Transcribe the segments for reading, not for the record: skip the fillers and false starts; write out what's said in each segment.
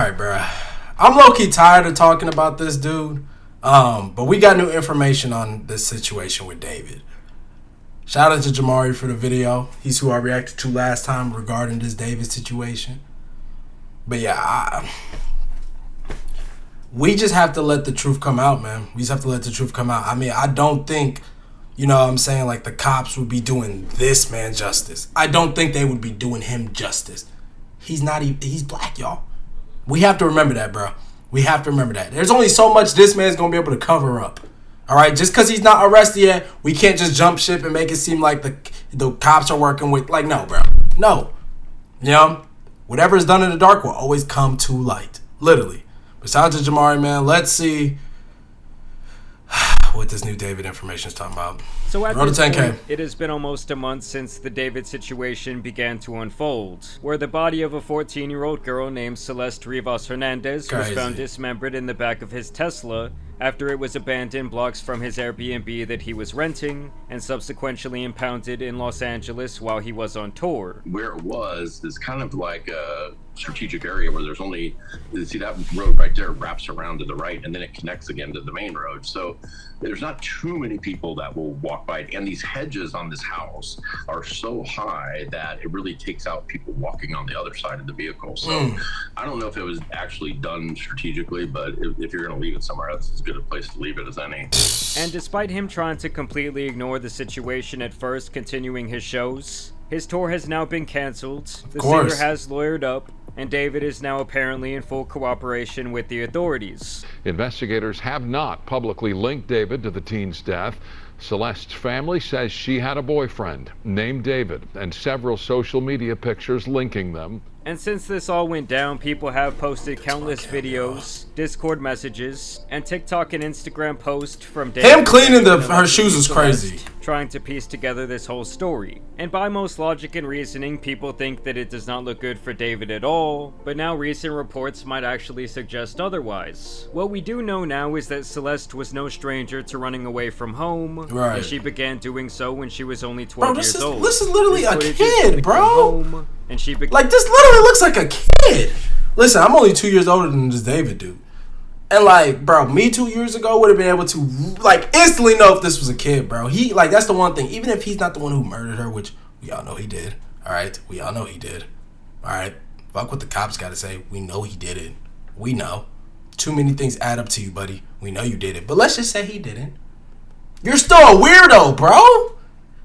Alright, bro. I'm low-key tired of talking about this dude. But we got new information on this situation with David. Shout out to Jamari for the video. He's who I reacted to last time regarding this David situation. But yeah, we just have to let the truth come out, man. We just have to let the truth come out. I mean, I don't think, you know what I'm saying, like the cops would be doing this man justice. I don't think they would be doing him justice. He's not even, he's black, y'all. We have to remember that, bro. We have to remember that. There's only so much this man's going to be able to cover up. All right? Just because he's not arrested yet, we can't just jump ship and make it seem like the cops are working with... Like, no, bro. No. You know? Whatever is done in the dark will always come to light. Literally. Besides to Jamari, man, let's see what this new David information is talking about. So at this point, it has been almost a month since the David situation began to unfold, where the body of a 14-year-old girl named Celeste Rivas Hernandez was found dismembered in the back of his Tesla after it was abandoned blocks from his Airbnb that he was renting and subsequently impounded in Los Angeles while he was on tour. Where it was is kind of like a strategic area where there's only, see that road right there wraps around to the right and then it connects again to the main road. So there's not too many people that will walk by it. And these hedges on this house are so high that it really takes out people walking on the other side of the vehicle. So I don't know if it was actually done strategically, but if you're going to leave it somewhere, that's as good a place to leave it as any. And despite him trying to completely ignore the situation at first, continuing his shows, his tour has now been canceled, the singer has lawyered up, and David is now apparently in full cooperation with the authorities. Investigators have not publicly linked David to the teen's death. Celeste's family says she had a boyfriend named David and several social media pictures linking them. And since this all went down, people have posted countless videos, Discord messages, and TikTok and Instagram posts from David. Him cleaning her shoes is crazy. Trying to piece together this whole story. And by most logic and reasoning, people think that it does not look good for David at all, but now recent reports might actually suggest otherwise. What we do know now is that Celeste was no stranger to running away from home, and she began doing so when she was only 12 years old. This is literally a kid, bro. And she like, this literally looks like a kid. Listen, I'm only 2 years older than this David dude. And like, bro, me 2 years ago would have been able to like instantly know if this was a kid, bro. He like, that's the one thing. Even if he's not the one who murdered her, which we all know he did. All right, we all know he did. All right, fuck what the cops got to say. We know he did it. We know. Too many things add up to you, buddy. We know you did it. But let's just say he didn't. You're still a weirdo, bro.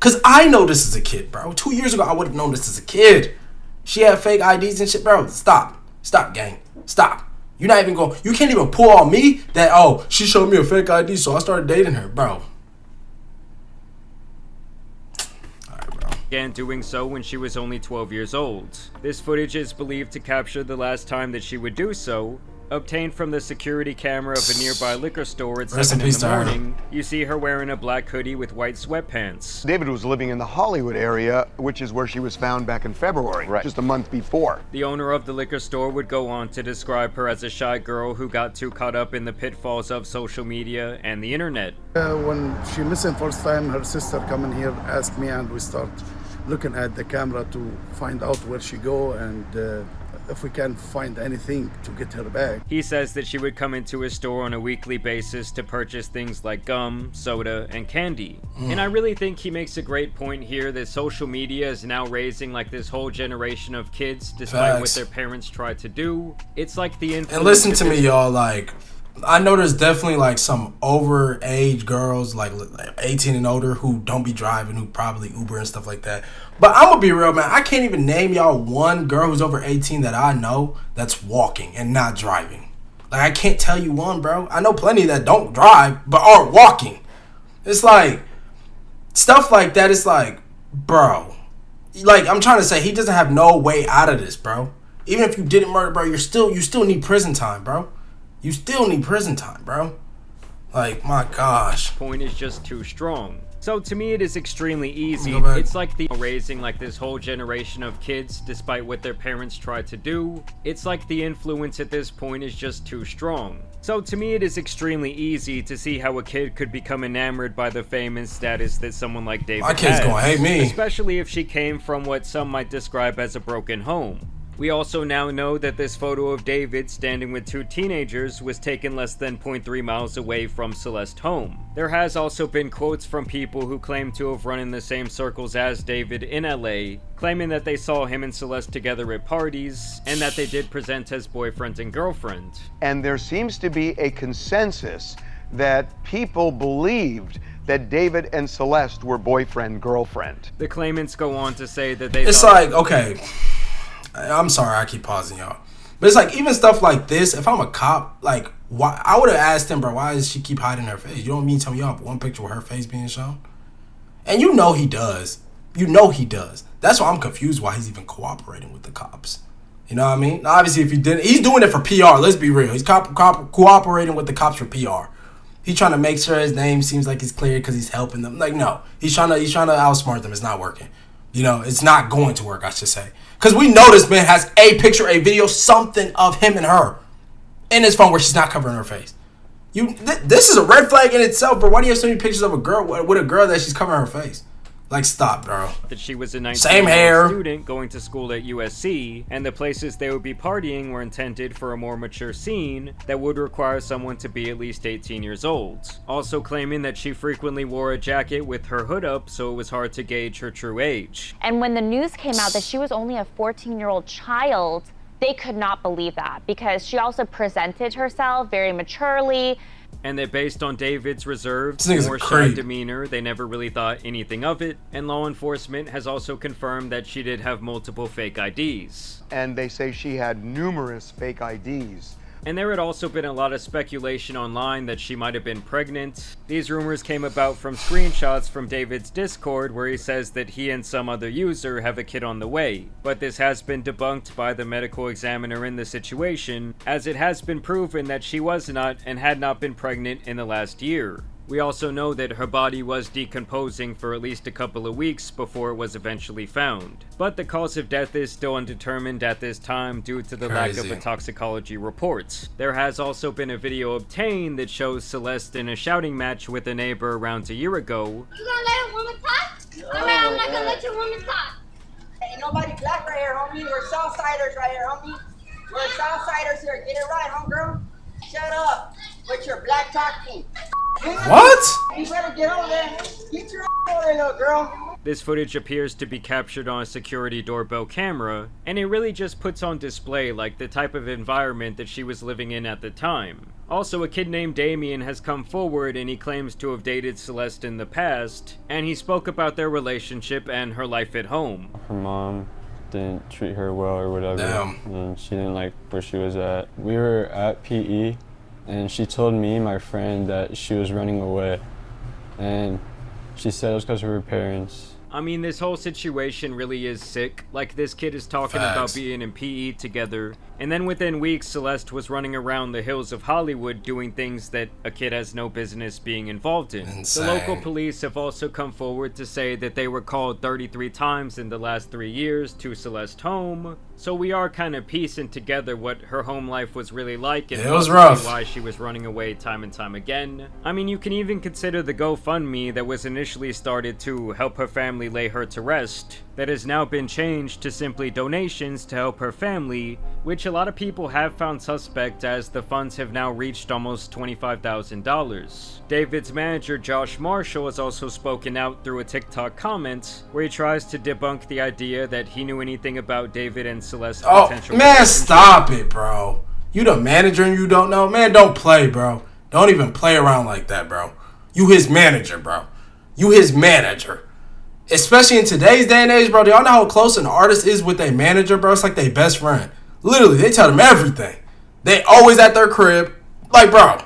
Cause I know this is a kid, bro. 2 years ago, I would have known this is a kid. She had fake IDs and shit, bro. Stop, gang. Stop. You're not even going. You can't even pull on me that, oh, she showed me a fake ID, so I started dating her, bro. Alright, bro. Began doing so when she was only 12 years old. This footage is believed to capture the last time that she would do so. Obtained from the security camera of a nearby liquor store at 7 in the morning, you see her wearing a black hoodie with white sweatpants. David was living in the Hollywood area, which is where she was found back in February, just a month before. The owner of the liquor store would go on to describe her as a shy girl who got too caught up in the pitfalls of social media and the internet. When she missing first time, her sister come in here, asked me, and we start looking at the camera to find out where she go and if we can find anything to get her back. He says that she would come into his store on a weekly basis to purchase things like gum, soda, and candy. And I really think he makes a great point here that social media is now raising like this whole generation of kids despite what their parents tried to do. It's like the influence. And listen to me, y'all, like, I know there's definitely like some overage girls, like 18 and older, who don't be driving, who probably Uber and stuff like that. But I'm gonna be real, man. I can't even name y'all one girl who's over 18 that I know that's walking and not driving. Like, I can't tell you one, bro. I know plenty that don't drive but are walking. It's like stuff like that. It's like, bro, like I'm trying to say, he doesn't have no way out of this, bro. Even if you didn't murder, bro, you still need prison time, bro. You still need prison time, bro. Like, my gosh. Point is just too strong. So to me, it is extremely easy. It's like the raising like this whole generation of kids despite what their parents tried to do. It's like the influence at this point is just too strong. So to me, it is extremely easy to see how a kid could become enamored by the fame and status that someone like David has. My kid's gonna hate me. Especially if she came from what some might describe as a broken home. We also now know that this photo of David standing with two teenagers was taken less than 0.3 miles away from Celeste's home. There has also been quotes from people who claim to have run in the same circles as David in LA, claiming that they saw him and Celeste together at parties, and that they did present as boyfriend and girlfriend. And there seems to be a consensus that people believed that David and Celeste were boyfriend-girlfriend. The claimants go on to say that they It's like, okay, I'm sorry I keep pausing y'all. But it's like, even stuff like this, if I'm a cop, like, why I would have asked him, bro, why does she keep hiding her face? You don't mean tell me y'all have one picture with her face being shown? And you know he does. You know he does. That's why I'm confused why he's even cooperating with the cops. You know what I mean? Obviously, if he didn't, he's doing it for PR. Let's be real. He's cooperating with the cops for PR. He's trying to make sure his name seems like it's clear because he's helping them. Like, no, he's trying to outsmart them. It's not working. You know, it's not going to work, I should say. Because we know this man has a picture, a video, something of him and her in his phone where she's not covering her face. This is a red flag in itself, bro. Why do you have so many pictures of a girl with a girl that she's covering her face? Like, stop, bro. That she was a 19-year-old Same hair. student going to school at USC, and the places they would be partying were intended for a more mature scene that would require someone to be at least 18 years old. Also claiming that she frequently wore a jacket with her hood up, so it was hard to gauge her true age. And when the news came out that she was only a 14-year-old child, they could not believe that, because she also presented herself very maturely. And that based on David's reserved, more shy demeanor, they never really thought anything of it. And law enforcement has also confirmed that she did have multiple fake IDs. And they say she had numerous fake IDs. And there had also been a lot of speculation online that she might have been pregnant. These rumors came about from screenshots from David's Discord where he says that he and some other user have a kid on the way. But this has been debunked by the medical examiner in the situation, as it has been proven that she was not and had not been pregnant in the last year. We also know that her body was decomposing for at least a couple of weeks before it was eventually found. But the cause of death is still undetermined at this time due to the lack of a toxicology report. There has also been a video obtained that shows Celeste in a shouting match with a neighbor around a year ago. You gonna let a woman talk? Alright, I'm not gonna let your woman talk. Ain't nobody black right here, homie. We're Southsiders right here, homie. We're Southsiders here. Get it right, homegirl. Shut up with your black talking. What? You better get over there. Get your over there, little girl. This footage appears to be captured on a security doorbell camera, and it really just puts on display like the type of environment that she was living in at the time. Also, a kid named Damien has come forward and he claims to have dated Celeste in the past, and he spoke about their relationship and her life at home. Her mom didn't treat her well or whatever, and she didn't like where she was at. We were at PE, and she told me, my friend, that she was running away, and she said it was because of her parents. I mean, this whole situation really is sick. Like, this kid is talking about being in PE together, and then within weeks, Celeste was running around the hills of Hollywood doing things that a kid has no business being involved in. Insane. The local police have also come forward to say that they were called 33 times in the last 3 years to Celeste's home, so we are kind of piecing together what her home life was really like and it was rough. Why she was running away time and time again. I mean, you can even consider the GoFundMe that was initially started to help her family lay her to rest, that has now been changed to simply donations to help her family, which a lot of people have found suspect as the funds have now reached almost $25,000. David's manager Josh Marshall has also spoken out through a TikTok comment where he tries to debunk the idea that he knew anything about David and Celeste's potential. Man, stop it, bro. You the manager and you don't know? Man, don't play, bro. Don't even play around like that, bro. You his manager, bro. You his manager. Especially in today's day and age, bro. Do y'all know how close an artist is with their manager, bro? It's like their best friend. Literally, they tell them everything. They always at their crib. Like, bro,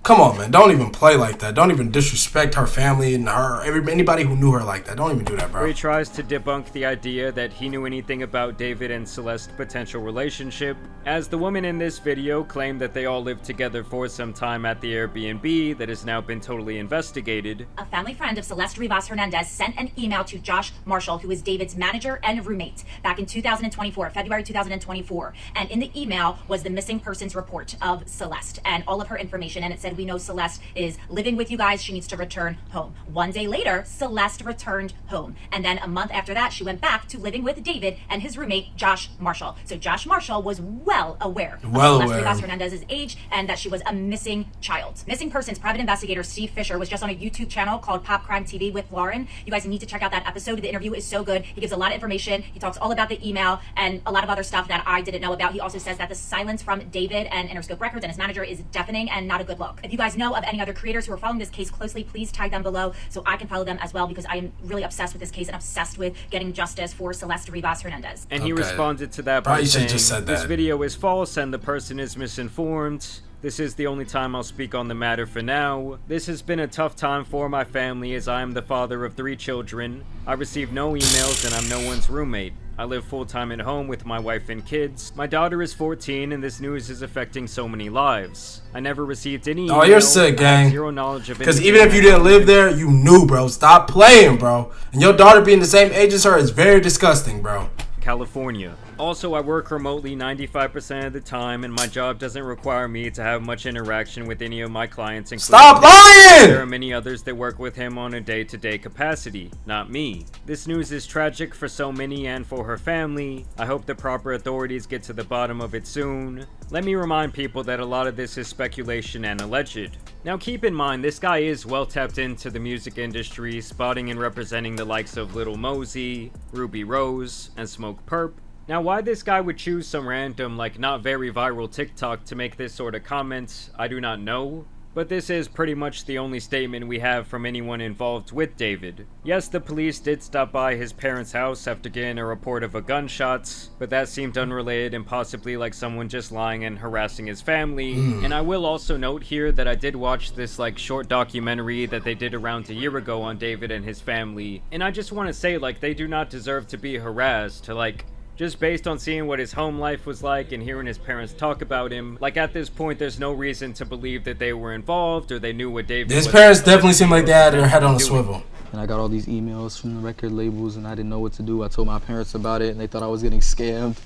come on, man. Don't even play like that. Don't even disrespect her family and anybody who knew her like that. Don't even do that, bro. He tries to debunk the idea that he knew anything about David and Celeste's potential relationship, as the woman in this video claimed that they all lived together for some time at the Airbnb that has now been totally investigated. A family friend of Celeste Rivas Hernandez sent an email to Josh Marshall, who is David's manager and roommate, back in 2024, February 2024. And in the email was the missing persons report of Celeste and all of her information. And it said, we know Celeste is living with you guys. She needs to return home. 1 day later, Celeste returned home. And then a month after that, she went back to living with David and his roommate, Josh Marshall. So Josh Marshall was well aware of Celeste Rivas Hernandez's age and that she was a missing child. Missing persons private investigator Steve Fisher was just on a YouTube channel called Pop Crime TV with Lauren. You guys need to check out that episode. The interview is so good. He gives a lot of information. He talks all about the email and a lot of other stuff that I didn't know about. He also says that the silence from David and Interscope Records and his manager is deafening and not a good look. If you guys know of any other creators who are following this case closely, please tag them below so I can follow them as well, because I am really obsessed with this case and obsessed with getting justice for Celeste Rivas Hernandez. And he responded to that by saying, this video is false and the person is misinformed. This is the only time I'll speak on the matter for now. This has been a tough time for my family as I am the father of 3 children. I receive no emails and I'm no one's roommate. I live full-time at home with my wife and kids. My daughter is 14 and this news is affecting so many lives. I never received any email. Oh, you're sick, gang. Zero knowledge of because even if you didn't live there, you knew, bro. Stop playing, bro. And your daughter being the same age as her is very disgusting, bro. California. Also, I work remotely 95% of the time, and my job doesn't require me to have much interaction with any of my clients. Stop lying! There are many others that work with him on a day-to-day capacity, not me. This news is tragic for so many and for her family. I hope the proper authorities get to the bottom of it soon. Let me remind people that a lot of this is speculation and alleged. Now keep in mind, this guy is well tapped into the music industry, spotting and representing the likes of Little Mosey, Ruby Rose, and Smoke Perp. Now why this guy would choose some random, like not very viral TikTok to make this sort of comment, I do not know. But this is pretty much the only statement we have from anyone involved with David. Yes, the police did stop by his parents' house after getting a report of a gunshot, but that seemed unrelated and possibly like someone just lying and harassing his family. And I will also note here that I did watch this like short documentary that they did around a year ago on David and his family, and I just want to say, like, they do not deserve to be harassed. Like, just based on seeing what his home life was like and hearing his parents talk about him, like at this point there's no reason to believe that they were involved or they knew what David was. His parents definitely seem like they had their head on a swivel. And I got all these emails from the record labels and I didn't know what to do. I told my parents about it and they thought I was getting scammed.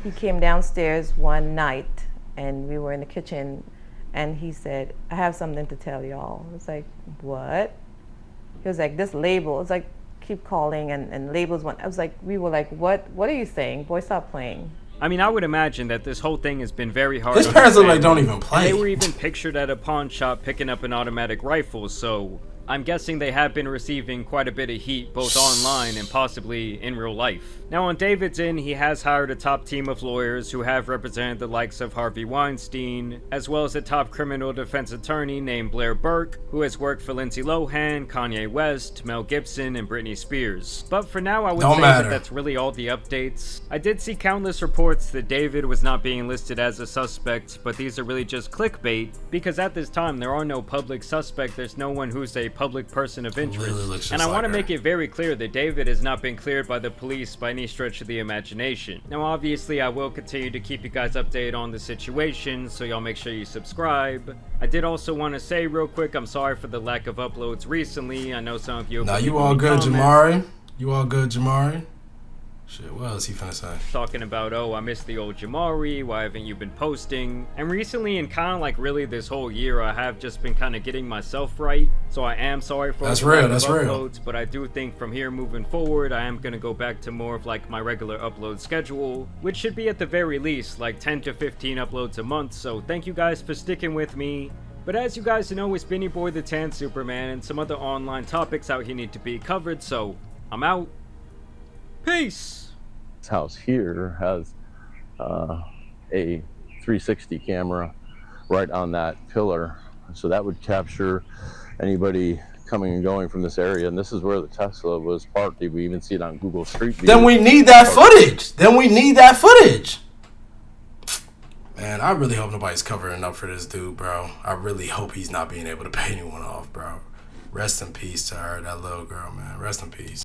He came downstairs one night and we were in the kitchen and he said, I have something to tell y'all. I was like, what? He was like, this label. It's like, keep calling and labels went. I was like, we were like, what are you saying? Boy, stop playing. I mean, I would imagine that this whole thing has been very hard. His parents look like don't even play. They were even pictured at a pawn shop picking up an automatic rifle, so I'm guessing they have been receiving quite a bit of heat both online and possibly in real life. Now on David's end, he has hired a top team of lawyers who have represented the likes of Harvey Weinstein, as well as a top criminal defense attorney named Blair Burke, who has worked for Lindsay Lohan, Kanye West, Mel Gibson, and Britney Spears. But for now, I would say that that's really all the updates. I did see countless reports that David was not being listed as a suspect, but these are really just clickbait, because at this time there are no public suspects. There's no one who's a public person of interest. And I want to make it very clear that David has not been cleared by the police by any stretch of the imagination. Now obviously I will continue to keep you guys updated on the situation, so y'all make sure you subscribe. I did also want to say real quick, I'm sorry for the lack of uploads recently. I know some of you... Nah, you all good, Jamari? You all good, Jamari? Shit, what else he finna say? Talking about, oh, I miss the old Jamari, why haven't you been posting? And recently, and kind of like really this whole year, I have just been kind of getting myself right. So I am sorry for that's the real, lack that's of real. uploads, but I do think from here moving forward, I am going to go back to more of like my regular upload schedule, which should be at the very least like 10 to 15 uploads a month. So thank you guys for sticking with me. But as you guys know, it's been your boy the Tan Superman and some other online topics out here need to be covered, so I'm out. Peace! This house here has a 360 camera right on that pillar, so that would capture anybody coming and going from this area, and this is where the Tesla was parked. We even see it on Google Street View. Then we need that footage. Man, I really hope nobody's covering up for this dude, bro. I really hope he's not being able to pay anyone off, bro. Rest in peace to her, that little girl, man. Rest in peace.